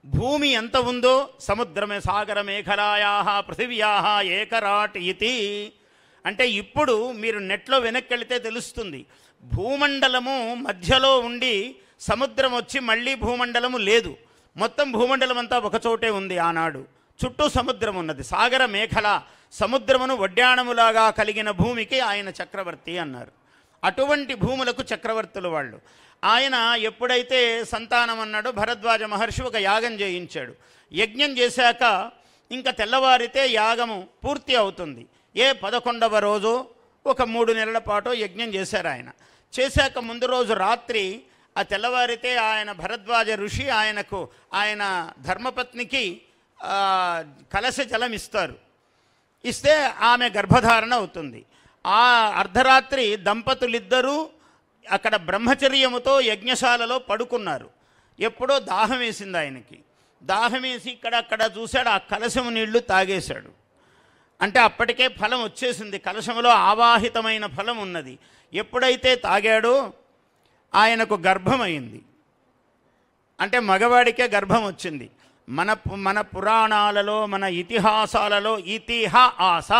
భూమి ఎంత ఉందో సముద్రమే సాగర మేఖలాయా పృథివ్యా ఏకరాట్ ఇతి అంటే ఇప్పుడు మీరు నెట్లో వెనక్కి వెళితే తెలుస్తుంది. భూమండలము మధ్యలో ఉండి సముద్రం వచ్చి మళ్ళీ భూమండలము లేదు. మొత్తం భూమండలం అంతా ఒకచోటే ఉంది. ఆనాడు చుట్టూ సముద్రం ఉన్నది. సాగర మేఖల సముద్రమును వడ్డాణములాగా కలిగిన భూమికి ఆయన చక్రవర్తి అన్నారు. అటువంటి భూములకు చక్రవర్తులు వాళ్ళు. ఆయన ఎప్పుడైతే సంతానం అన్నాడో భరద్వాజ మహర్షి ఒక యాగం చేయించాడు. యజ్ఞం చేశాక ఇంకా తెల్లవారితే యాగము పూర్తి అవుతుంది. 11వ రోజు ఒక 3 నెలల పాటు యజ్ఞం చేశారు ఆయన. చేశాక ముందు రోజు రాత్రి ఆ తెల్లవారితే ఆయన భరద్వాజ ఋషి ఆయన ధర్మపత్నికి కలశ జలం ఇస్తారు. ఇస్తే ఆమె గర్భధారణ అవుతుంది. ఆ అర్ధరాత్రి దంపతులిద్దరూ అక్కడ బ్రహ్మచర్యముతో యజ్ఞశాలలో పడుకున్నారు. ఎప్పుడో దాహం వేసింది ఆయనకి. దాహం వేసి ఇక్కడక్కడ చూశాడు. ఆ కలశము నీళ్లు తాగేశాడు. అంటే అప్పటికే ఫలం వచ్చేసింది. కలశములో ఆవాహితమైన ఫలం ఉన్నది. ఎప్పుడైతే తాగాడో ఆయనకు గర్భమైంది. అంటే మగవాడికే గర్భం వచ్చింది. మన పురాణాలలో మన ఇతిహాసాలలో ఇతిహాస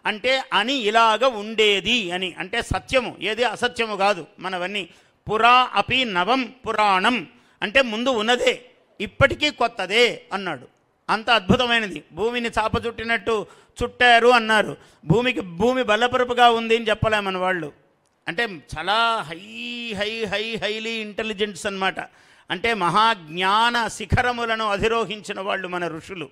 అంటే అని ఇలాగ ఉండేది అని, అంటే సత్యము, ఏది అసత్యము కాదు. మనవన్నీ పురా అపి నవం పురాణం అంటే ముందు ఉన్నదే, ఇప్పటికీ కొత్తదే అన్నాడు. అంత అద్భుతమైనది. భూమిని చాప చుట్టినట్టు చుట్టారు అన్నారు. భూమి బల్లపరుపుగా ఉంది అని చెప్పలే మన వాళ్ళు. అంటే చాలా హైలీ ఇంటెలిజెంట్స్ అన్నమాట. అంటే మహాజ్ఞాన శిఖరములను అధిరోహించిన వాళ్ళు మన ఋషులు.